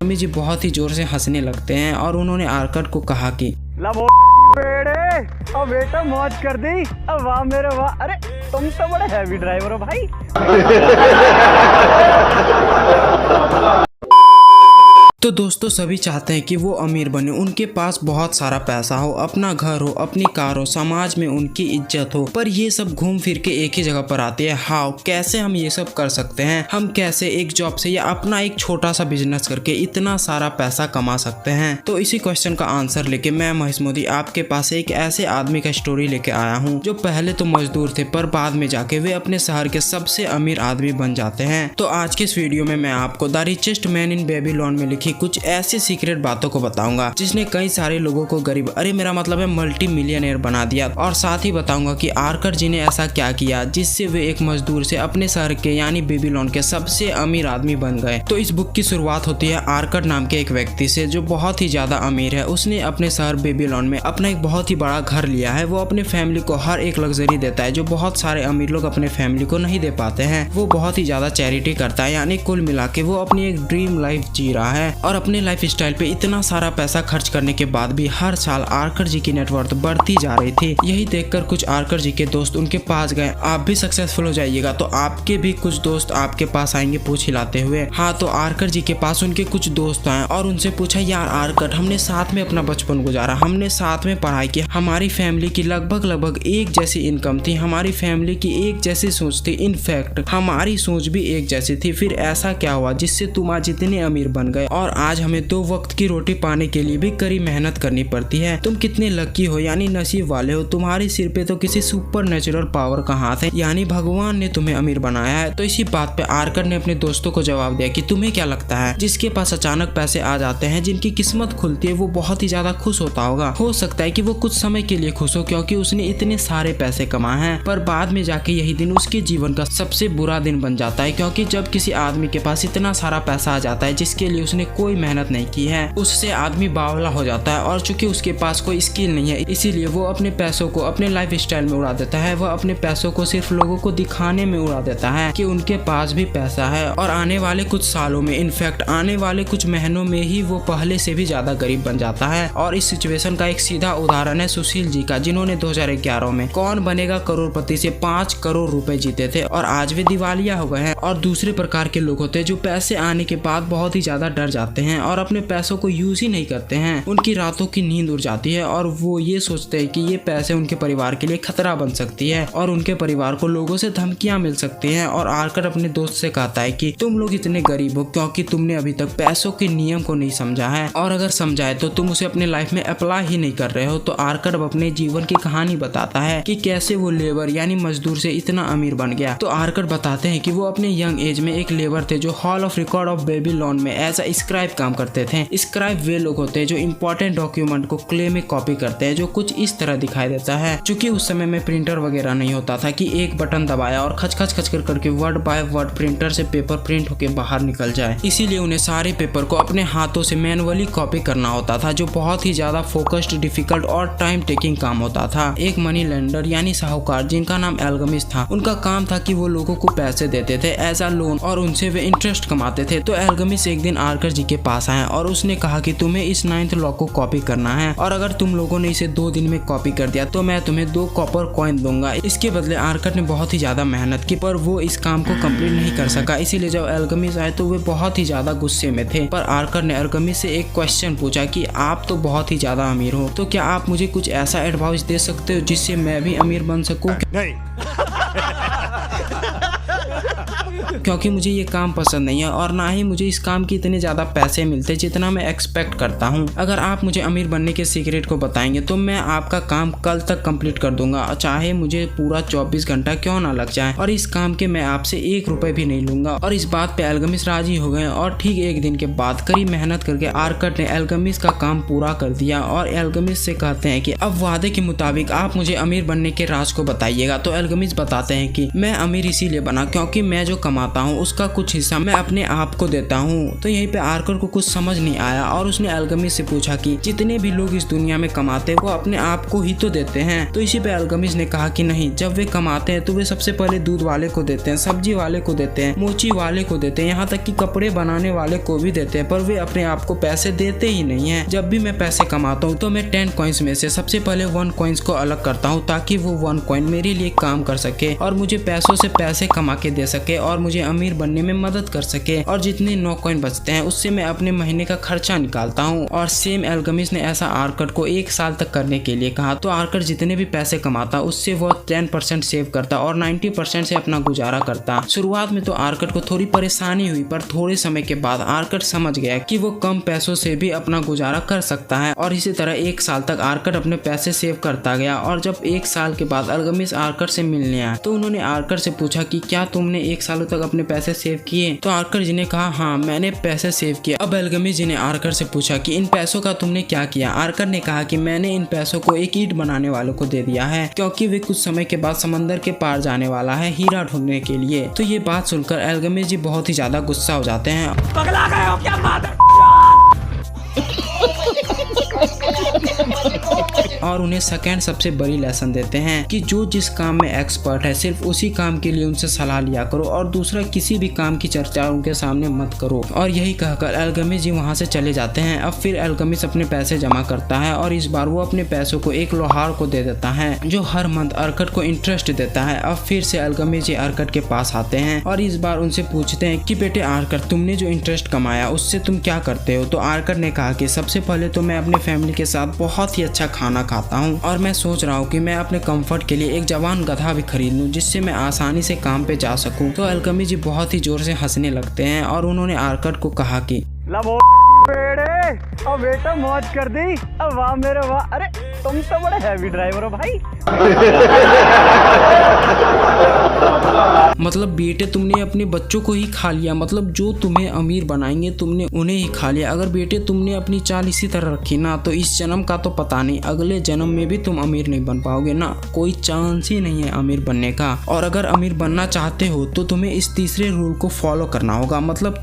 एल्गमी जी बहुत ही जोर से हंसने लगते हैं और उन्होंने आर्कट को कहा कि अब बेटा मौज कर दी। अब वाह मेरे वाह, अरे तुम तो बड़े हैवी ड्राइवर हो भाई। तो दोस्तों सभी चाहते हैं कि वो अमीर बने, उनके पास बहुत सारा पैसा हो, अपना घर हो, अपनी कार हो, समाज में उनकी इज्जत हो, पर ये सब घूम फिर के एक ही जगह पर आते हैं। हाउ, कैसे हम ये सब कर सकते हैं? हम कैसे एक जॉब से या अपना एक छोटा सा बिजनेस करके इतना सारा पैसा कमा सकते हैं? तो इसी क्वेश्चन का आंसर लेके मैं महेश मोदी आपके पास एक ऐसे आदमी का स्टोरी लेके आया हूँ जो पहले तो मजदूर थे पर बाद में जाके वे अपने शहर के सबसे अमीर आदमी बन जाते हैं। तो आज के इस वीडियो में मैं आपको the richest man in Babylon में लिखी कुछ ऐसी सीक्रेट बातों को बताऊंगा जिसने कई सारे लोगों को गरीब, अरे मेरा मतलब है मल्टी मिलियनेयर बना दिया। और साथ ही बताऊंगा कि आर्कट जी ने ऐसा क्या किया जिससे वे एक मजदूर से अपने शहर के यानी बेबीलोन के सबसे अमीर आदमी बन गए। तो इस बुक की शुरुआत होती है आर्कट नाम के एक व्यक्ति से जो बहुत ही ज्यादा अमीर है। उसने अपने शहर बेबीलोन में अपना एक बहुत ही बड़ा घर लिया है। वो अपने फैमिली को हर एक लग्जरी देता है जो बहुत सारे अमीर लोग अपने फैमिली को नहीं दे पाते हैं। वो बहुत ही ज्यादा चैरिटी करता है, यानी कुल मिला के वो अपनी एक ड्रीम लाइफ जी रहा है। और अपने लाइफ स्टाइल पे इतना सारा पैसा खर्च करने के बाद भी हर साल आर्कट जी की नेटवर्थ बढ़ती जा रही थी। यही देखकर कुछ आर्कट जी के दोस्त उनके पास गए, आप भी सक्सेसफुल हो जाइएगा तो आपके भी कुछ दोस्त आपके पास आएंगे पूछ हिलाते हुए। हाँ, तो आर्कट जी के पास उनके कुछ दोस्त आए और उनसे पूछा, यार आर्कट, हमने साथ में अपना बचपन गुजारा, हमने साथ में पढ़ाई की, हमारी फैमिली की लगभग एक जैसी इनकम थी, हमारी फैमिली की एक जैसी सोच थी, इनफैक्ट हमारी सोच भी एक जैसी थी, फिर ऐसा क्या हुआ जिससे तुम आज इतने अमीर बन गए और आज हमें 2 वक्त की रोटी पाने के लिए भी कड़ी मेहनत करनी पड़ती है। तुम कितने लकी हो, यानी नसीब वाले हो, तुम्हारे सिर पे तो किसी सुपर नेचुरल पावर का हाथ है, यानी भगवान ने तुम्हें अमीर बनाया है। तो इसी बात पे आर्कट ने अपने दोस्तों को जवाब दिया कि तुम्हें क्या लगता है, जिसके पास अचानक पैसे आ जाते हैं, जिनकी किस्मत खुलती है, वो बहुत ही ज्यादा खुश होता होगा। हो सकता है कि वो कुछ समय के लिए खुश हो क्योंकि उसने इतने सारे पैसे कमाए हैं, पर बाद में जाके यही दिन उसके जीवन का सबसे बुरा दिन बन जाता है। क्योंकि जब किसी आदमी के पास इतना सारा पैसा आ जाता है जिसके लिए उसने कोई मेहनत नहीं की है, उससे आदमी बावला हो जाता है। और चूंकि उसके पास कोई स्किल नहीं है, इसीलिए वो अपने पैसों को अपने लाइफ स्टाइल में उड़ा देता है। वह अपने पैसों को सिर्फ लोगों को दिखाने में उड़ा देता है कि उनके पास भी पैसा है। और आने वाले कुछ सालों में, इनफैक्ट आने वाले कुछ महीनों में ही वो पहले से भी ज्यादा गरीब बन जाता है। और इस सिचुएशन का एक सीधा उदाहरण है सुशील जी का, जिन्होंने 2011 में कौन बनेगा करोड़पति से 5 करोड़ रुपए जीते थे और आज वे दिवालिया हो गए हैं। और दूसरे प्रकार के लोग होते हैं जो पैसे आने के बाद बहुत ही ज्यादा डर जाते हैं और अपने पैसों को यूज ही नहीं करते हैं। उनकी रातों की नींद उड़ जाती है और वो ये सोचते हैं कि ये पैसे उनके परिवार के लिए खतरा बन सकती है और उनके परिवार को लोगों से धमकियां मिल सकती हैं। और आर्कट अपने दोस्त से कहता है कि तुम लोग इतने गरीब हो क्योंकि तुमने अभी तक पैसों के नियम को नहीं समझा है, और अगर समझा है तो तुम उसे अपने लाइफ में अप्लाई ही नहीं कर रहे हो। तो आर्कट अपने जीवन की कहानी बताता है कि कैसे वो लेबर यानी मजदूर से इतना अमीर बन गया। तो आर्कट बताते हैं कि वो अपने यंग एज में एक लेबर थे जो hall of record of Babylon में एज अ स्क्राइब काम करते थे। स्क्राइब वे लोग होते हैं जो इंपॉर्टेंट डॉक्यूमेंट को क्ले में कॉपी करते हैं, जो कुछ इस तरह दिखाई देता है। क्योंकि उस समय में प्रिंटर वगैरह नहीं होता था कि एक बटन दबाया और खच खच करके वर्ड बाय वर्ड प्रिंटर से पेपर प्रिंट होके बाहर निकल जाए। इसीलिए उन्हें सारे पेपर को अपने हाथों से मैनुअली कॉपी करना होता था, जो बहुत ही ज्यादा फोकस्ड, डिफिकल्ट और टाइम टेकिंग काम होता था। एक मनी लेंडर यानी साहूकार जिनका नाम एल्गमिस था, उनका काम था कि वो लोगों को पैसे देते थे एज अ लोन और उनसे वे इंटरेस्ट कमाते थे। तो एल्गमिस एक दिन आर्कट जी के पास आए और उसने कहा कि तुम्हें इस 9th लॉ को कॉपी करना है और अगर तुम लोगों ने इसे 2 दिन में कॉपी कर दिया तो मैं तुम्हें 2 कॉपर कॉइन दूंगा। इसके बदले आर्कट ने बहुत ही ज्यादा मेहनत की पर वो इस काम को कंप्लीट नहीं कर सका। इसीलिए जब एल्गमिस आए तो वे बहुत ही ज्यादा गुस्से में थे। पर आर्कट ने एल्गमिस से एक क्वेश्चन पूछा कि आप तो बहुत ही ज्यादा अमीर हो, तो क्या आप मुझे कुछ ऐसा एडवाइस दे सकते हो जिससे मैं भी अमीर बन सकूं? नहीं। क्योंकि मुझे ये काम पसंद नहीं है और ना ही मुझे इस काम के इतने ज्यादा पैसे मिलते जितना मैं एक्सपेक्ट करता हूँ। अगर आप मुझे अमीर बनने के सीक्रेट को बताएंगे तो मैं आपका काम कल तक कंप्लीट कर दूंगा, चाहे मुझे पूरा 24 घंटा क्यों ना लग जाए, और इस काम के मैं आपसे 1 रुपए भी नहीं लूंगा। और इस बात पे एल्गमिस राजी हो गए और ठीक 1 दिन के बाद कड़ी मेहनत करके आर्कट ने एल्गमिस का काम पूरा कर दिया। और एल्गमिस से कहते हैं कि अब वादे के मुताबिक आप मुझे अमीर बनने के राज को बताइएगा। तो एल्गमिस बताते हैं कि मैं अमीर इसीलिए बना क्योंकि मैं जो कमाता कमाता हूँ उसका कुछ हिस्सा मैं अपने आप को देता हूँ। तो यहीं पे आर्कर को कुछ समझ नहीं आया और उसने अल्केमिस्ट से पूछा कि जितने भी लोग इस दुनिया में कमाते हैं वो अपने आप को ही तो देते हैं। तो इसी पे अल्केमिस्ट ने कहा कि नहीं, जब वे कमाते हैं तो वे सबसे पहले दूध वाले को देते हैं, सब्जी वाले को देते हैं, मोची वाले को देते हैं, यहाँ तक कि कपड़े बनाने वाले को भी देते हैं, पर वे अपने आप को पैसे देते ही नहीं है। जब भी मैं पैसे कमाता हूँ तो मैं 10 कॉइन्स में से सबसे पहले 1 कॉइन्स को अलग करता हूँ ताकि वो 1 कॉइन मेरे लिए काम कर सके और मुझे पैसों से पैसे कमा के दे सके और मुझे अमीर बनने में मदद कर सके। और जितने 9 कॉइन बचते हैं उससे मैं अपने महीने का खर्चा निकालता हूँ। और सेम अल्केमिस्ट ने ऐसा आर्कर को 1 साल तक करने के लिए कहा। तो आर्कर जितने भी पैसे कमाता उससे वो 10% सेव करता और 90% से अपना गुजारा करता। शुरुआत में तो आर्कर को थोड़ी परेशानी हुई, पर थोड़े समय के बाद आर्कर समझ गया कि वो कम पैसों से भी अपना गुजारा कर सकता है। और इसी तरह 1 साल तक आर्कर अपने पैसे सेव करता गया। और जब 1 साल के बाद अल्केमिस्ट आर्कर से मिलने आया तो उन्होंने आर्कर से पूछा कि क्या तुमने 1 साल तक अपने पैसे सेव किए? तो आर्कर जी ने कहा हाँ, मैंने पैसे सेव किए। अब अल्केमिस्ट जी ने आर्कर से पूछा कि इन पैसों का तुमने क्या किया? आर्कर ने कहा कि मैंने इन पैसों को एक ईंट बनाने वालों को दे दिया है, क्योंकि वे कुछ समय के बाद समंदर के पार जाने वाला है हीरा ढूंढने के लिए। तो ये बात सुनकर अल्केमिस्ट जी बहुत ही ज्यादा गुस्सा हो जाते हैं। पगला गए हो क्या मादर? और उन्हें सेकंड सबसे बड़ी लेसन देते हैं कि जो जिस काम में एक्सपर्ट है सिर्फ उसी काम के लिए उनसे सलाह लिया करो और दूसरा किसी भी काम की चर्चा उनके सामने मत करो। और यही कहकर अल्केमिस्ट जी वहां से चले जाते हैं। अब फिर अल्केमिस्ट अपने पैसे जमा करता है और इस बार वो अपने पैसों को एक लोहार को दे देता है जो हर मंथ आर्कर को इंटरेस्ट देता है। अब फिर से अल्केमिस्ट जी आर्कर के पास आते हैं और इस बार उनसे पूछते हैं कि बेटे आर्कर, तुमने जो इंटरेस्ट कमाया उससे तुम क्या करते हो? तो आर्कर ने कहा कि सबसे पहले तो मैं अपने फैमिली के साथ बहुत ही अच्छा खाना खाता हूँ और मैं सोच रहा हूँ कि मैं अपने कंफर्ट के लिए एक जवान गधा भी खरीद लूँ जिससे मैं आसानी से काम पे जा सकूँ। तो अल्केमिस्ट जी बहुत ही जोर से हंसने लगते हैं और उन्होंने आर्कर को कहा कि बेटे, अब बेटा मौज कर दी। अब वाह मेरे वाह, अरे तुम तो बड़े हैवी ड्राइवर हो भाई। मतलब बेटे तुमने अपने बच्चों को ही खा लिया, मतलब जो तुम्हें अमीर बनाएंगे तुमने उन्हें ही खा लिया। अगर बेटे तुमने अपनी चाल इसी तरह रखी ना तो इस जन्म का तो पता नहीं, अगले जन्म में भी तुम अमीर नहीं बन पाओगे ना, कोई चांस ही नहीं है अमीर बनने का। और अगर अमीर बनना चाहते हो तो तुम्हें इस तीसरे रूल को फॉलो करना होगा। मतलब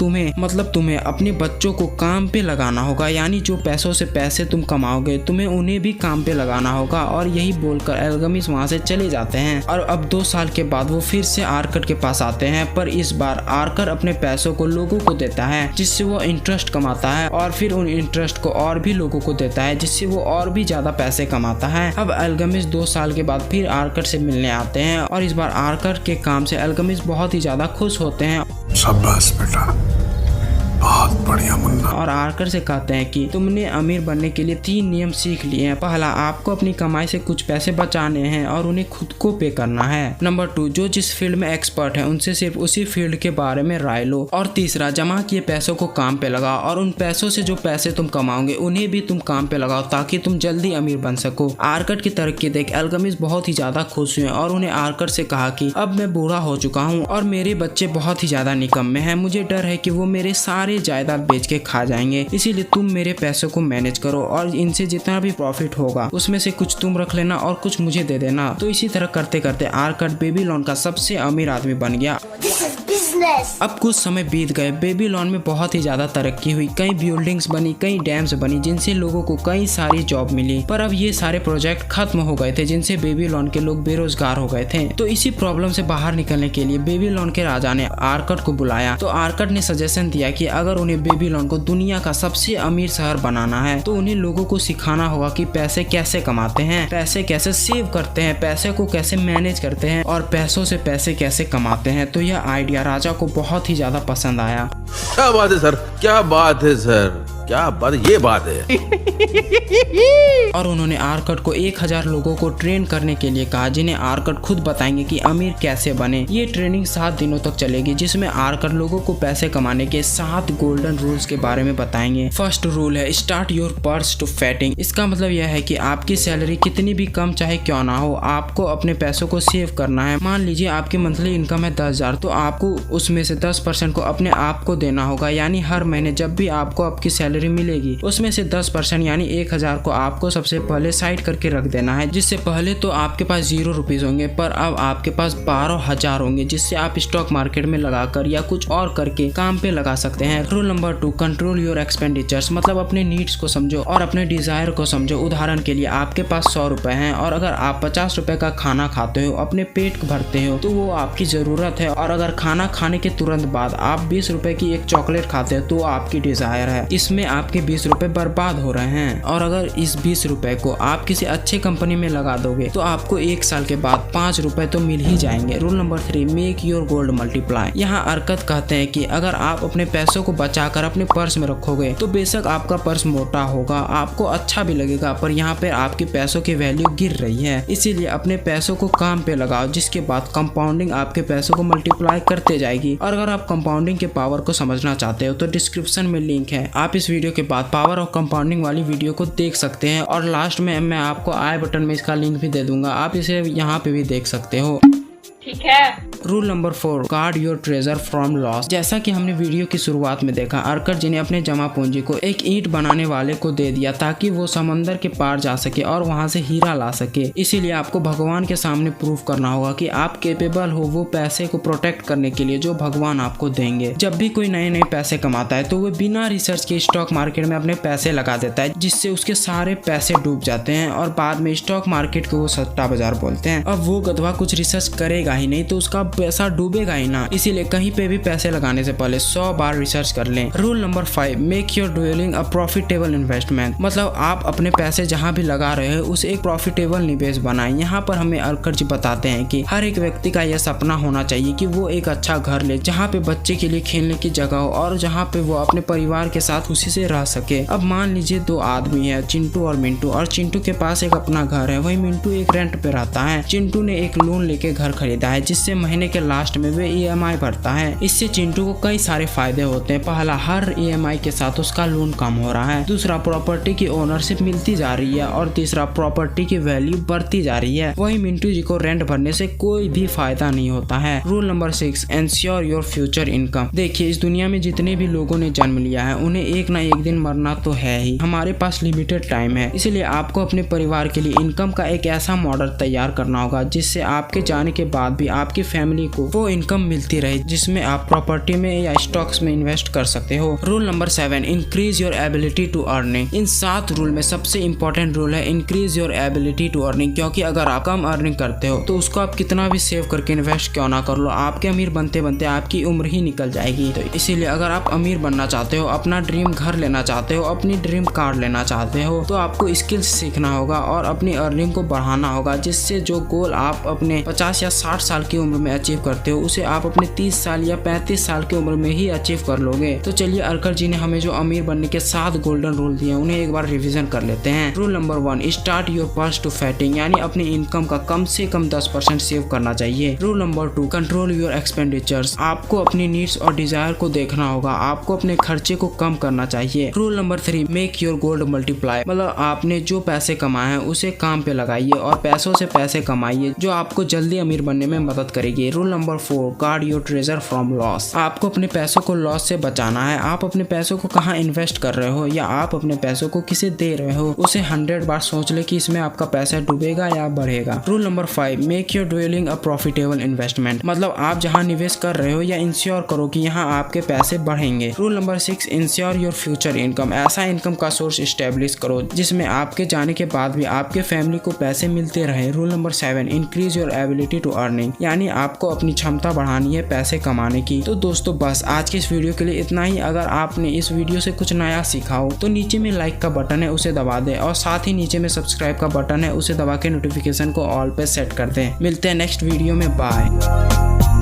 तुम्हें अपने बच्चों को काम पे लगाना होगा, यानी जो पैसों से पैसे तुम कमाओगे तुम्हें उन्हें भी काम पे लगाना होगा। और यही बोलकर अल्केमिस्ट वहाँ से चले जाते हैं। और अब 2 साल के बाद वो फिर से आर्कर के पास आते हैं, पर इस बार आर्कर अपने पैसों को लोगों को देता है जिससे वो इंटरेस्ट कमाता है और फिर उन इंटरेस्ट को और भी लोगों को देता है जिससे वो और भी ज्यादा पैसे कमाता है। अब अल्केमिस्ट 2 साल के बाद फिर आर्कर से मिलने आते हैं और इस बार आर्कर के काम से अल्केमिस्ट बहुत ही ज्यादा खुश होते हैं। शाबाश बेटा, बहुत बढ़िया मुन्ना। और आर्कर से कहते हैं कि तुमने अमीर बनने के लिए 3 नियम सीख लिए हैं। पहला, आपको अपनी कमाई से कुछ पैसे बचाने हैं और उन्हें खुद को पे करना है। नंबर 2, जो जिस फील्ड में एक्सपर्ट है उनसे सिर्फ उसी फील्ड के बारे में राय लो। और तीसरा, जमा किए पैसों को काम पे लगाओ और उन पैसों से जो पैसे तुम कमाओगे उन्हें भी तुम काम पे लगाओ ताकि तुम जल्दी अमीर बन सको। आर्कर की तरक्की देख अल्केमिस्ट बहुत ही ज्यादा खुश हुए और उन्हें आर्कर से कहा कि अब मैं बूढ़ा हो चुका हूँ और मेरे बच्चे बहुत ही ज्यादा निकम्मे हैं, मुझे डर है कि वो मेरे सारे जायदाद बेच के खा जाएंगे, इसीलिए तुम मेरे पैसों को मैनेज करो और इनसे जितना भी प्रॉफिट होगा उसमें से कुछ तुम रख लेना और कुछ मुझे दे देना। तो इसी तरह करते करते आर्कर बेबीलोन का सबसे अमीर आदमी बन गया। अब कुछ समय बीत गए, बेबीलोन में बहुत ही ज्यादा तरक्की हुई, कई बिल्डिंग्स बनी, कई डैम्स बनी जिनसे लोगों को कई सारी जॉब मिली। पर अब ये सारे प्रोजेक्ट खत्म हो गए थे जिनसे बेबीलोन के लोग बेरोजगार हो गए थे। तो इसी प्रॉब्लम से बाहर निकलने के लिए बेबीलोन के राजा ने आर्कर को बुलाया। तो आर्कर ने सजेशन दिया कि अगर उन्हें बेबीलोन को दुनिया का सबसे अमीर शहर बनाना है तो उन्हें लोगों को सिखाना होगा कि पैसे कैसे कमाते हैं, पैसे कैसे सेव करते हैं, पैसे को कैसे मैनेज करते हैं और पैसों से पैसे कैसे कमाते हैं। तो यह आइडिया राजा को बहुत ही ज्यादा पसंद आया। क्या बात है सर, क्या बात है सर, क्या बात, ये बात है। और उन्होंने आर्कर को 1000 लोगों को ट्रेन करने के लिए कहा जिन्हें आर्कर खुद बताएंगे कि अमीर कैसे बने। ये ट्रेनिंग 7 दिनों तक चलेगी जिसमें आर्कर लोगों को पैसे कमाने के 7 गोल्डन रूल्स के बारे में बताएंगे। फर्स्ट रूल है स्टार्ट योर पर्स टू फैटिंग। इसका मतलब यह है कि आपकी सैलरी कितनी भी कम चाहे क्यों ना हो, आपको अपने पैसों को सेव करना है। मान लीजिए आपकी मंथली इनकम है 10,000, तो आपको उसमें से 10% को अपने आप को देना होगा, यानी हर महीने जब भी आपको आपकी सैलरी सैलरी मिलेगी उसमें से 10% यानी 1000 को आपको सबसे पहले साइड करके रख देना है, जिससे पहले तो आपके पास 0 रुपीज होंगे पर अब आपके पास 12,000 होंगे, जिससे आप स्टॉक मार्केट में लगाकर या कुछ और करके काम पे लगा सकते हैं। Rule number 2, control your expenditures, मतलब अपने नीड्स को समझो और अपने डिजायर को समझो। उदाहरण के लिए आपके पास 100 रुपए हैं और अगर आप 50 रुपए का खाना खाते हो, अपने पेट भरते हो, तो वो आपकी जरूरत है, और अगर खाना खाने के तुरंत बाद आप 20 रुपए की एक चॉकलेट खाते हो तो आपकी डिजायर है। इसमें आपके 20 रुपए बर्बाद हो रहे हैं, और अगर इस 20 रुपए को आप किसी अच्छे कंपनी में लगा दोगे तो आपको 1 साल के बाद 5 रुपए तो मिल ही जाएंगे। Rule number 3, make your gold multiply. यहाँ अरकत कहते हैं कि अगर आप अपने पैसों को बचाकर अपने पर्स में रखोगे तो बेशक आपका पर्स मोटा होगा, आपको अच्छा भी लगेगा, पर यहाँ पे आपके पैसों की वैल्यू गिर रही है। इसीलिए अपने पैसों को काम पे लगाओ, जिसके बाद कंपाउंडिंग आपके पैसों को मल्टीप्लाई करते जाएगी। और अगर आप कंपाउंडिंग के पावर को समझना चाहते हो तो डिस्क्रिप्शन में लिंक है, आप इस वीडियो के बाद पावर ऑफ कंपाउंडिंग वाली वीडियो को देख सकते हैं, और लास्ट में मैं आपको आई बटन में इसका लिंक भी दे दूंगा, आप इसे यहाँ पे भी देख सकते हो। ठीक है। Rule number 4, guard your treasure from loss. जैसा कि हमने वीडियो की शुरुआत में देखा, अरकत जी ने अपने जमा पूंजी को एक ईंट बनाने वाले को दे दिया ताकि वो समंदर के पार जा सके और वहां से हीरा ला सके। इसीलिए आपको भगवान के सामने प्रूफ करना होगा कि आप केपेबल हो वो पैसे को प्रोटेक्ट करने के लिए जो भगवान आपको देंगे। जब भी कोई नए नए पैसे कमाता है तो वो बिना रिसर्च के स्टॉक मार्केट में अपने पैसे लगा देता है, जिससे उसके सारे पैसे डूब जाते हैं और बाद में स्टॉक मार्केट को वो सट्टा बाजार बोलते हैं। अब वो गधवा कुछ रिसर्च करेगा ही नहीं तो उसका पैसा डूबेगा ही ना, इसीलिए कहीं पे भी पैसे लगाने से पहले 100 बार रिसर्च कर लें। Rule number 5, make your dwelling a profitable investment, मतलब आप अपने पैसे जहाँ भी लगा रहे हो उसे एक प्रॉफिटेबल निवेश बनाएं। यहाँ पर हमें अरकत जी बताते हैं कि हर एक व्यक्ति का यह सपना होना चाहिए कि वो एक अच्छा घर ले, जहाँ पे बच्चे के लिए खेलने की जगह हो और जहाँ पे वो अपने परिवार के साथ खुशी से रह सके। अब मान लीजिए 2 आदमी है, चिंटू और मिंटू, और चिंटू के पास एक अपना घर है, वही मिंटू एक रेंट पे रहता है। चिंटू ने एक लोन लेके घर खरीदा है, जिससे महीने के लास्ट में वे EMI भरता है। इससे चिंटू को कई सारे फायदे होते हैं। पहला, हर EMI के साथ उसका लोन कम हो रहा है। दूसरा, प्रॉपर्टी की ओनरशिप मिलती जा रही है, और तीसरा, प्रॉपर्टी की वैल्यू बढ़ती जा रही है। वही मिंटू जी को रेंट भरने से कोई भी फायदा नहीं होता है। Rule number 6, ensure your future income. देखिए, इस दुनिया में जितने भी लोगों ने जन्म लिया है उन्हें एक ना एक दिन मरना तो है ही। हमारे पास लिमिटेड टाइम है, इसलिए आपको अपने परिवार के लिए इनकम का एक ऐसा मॉडल तैयार करना होगा जिससे आपके जाने के बाद भी आपकी फैमिली को वो इनकम मिलती रहे, जिसमें आप प्रॉपर्टी में या स्टॉक्स में इन्वेस्ट कर सकते हो। Rule number 7, increase your ability to earning. इन 7 रूल में सबसे इंपॉर्टेंट रूल है increase your ability to earning, क्योंकि अगर आप कम अर्निंग करते हो तो उसको आप कितना भी सेव करके इन्वेस्ट क्यों ना कर लो, आपके अमीर बनते बनते आपकी उम्र ही निकल जाएगी। तो इसीलिए अगर आप अमीर बनना चाहते हो, अपना ड्रीम घर लेना चाहते हो, अपनी ड्रीम कार लेना चाहते हो, तो आपको स्किल्स सीखना होगा और अपनी अर्निंग को बढ़ाना होगा, जिससे जो गोल आप अपने 50 या 60 साल की उम्र में अचीव करते हो उसे आप अपने 30 साल या 35 साल की उम्र में ही अचीव कर लोगे। तो चलिए, अरकत जी ने हमें जो अमीर बनने के 7 गोल्डन रूल दिए उन्हें एक बार रिवीजन कर लेते हैं। Rule number 1, start your purse to fatting, यानी अपनी इनकम का कम से कम 10% सेव करना चाहिए। Rule number 2, control your expenditures, आपको अपनी नीड्स और डिजायर को देखना होगा, आपको अपने खर्चे को कम करना चाहिए। Rule number 3, make your gold multiply, मतलब आपने जो पैसे कमाए हैं उसे काम पे लगाइए और पैसों से पैसे कमाइए जो आपको जल्दी अमीर बनने में मदद करेगी। Rule number 4, guard your treasure from loss, आपको अपने पैसों को लॉस से बचाना है। आप अपने पैसों को कहाँ इन्वेस्ट कर रहे हो या आप अपने पैसों को किसे दे रहे हो, उसे 100 बार सोच ले कि इसमें आपका पैसा डूबेगा या बढ़ेगा। Rule number 5, make your dwelling a profitable investment, मतलब आप जहाँ निवेश कर रहे हो या इंश्योर करो कि यहाँ आपके पैसे बढ़ेंगे। Rule number 6, ensure your future income, ऐसा इनकम का सोर्स स्टेब्लिश करो जिसमें आपके जाने के बाद भी आपके फैमिली को पैसे मिलते रहे। Rule number 7, increase your ability to earning, यानी आपको अपनी क्षमता बढ़ानी है पैसे कमाने की। तो दोस्तों, बस आज के इस वीडियो के लिए इतना ही। अगर आपने इस वीडियो से कुछ नया सीखा हो तो नीचे में लाइक का बटन है उसे दबा दे, और साथ ही नीचे में सब्सक्राइब का बटन है उसे दबा के नोटिफिकेशन को ऑल पे सेट कर दें। मिलते हैं नेक्स्ट वीडियो में, बाय।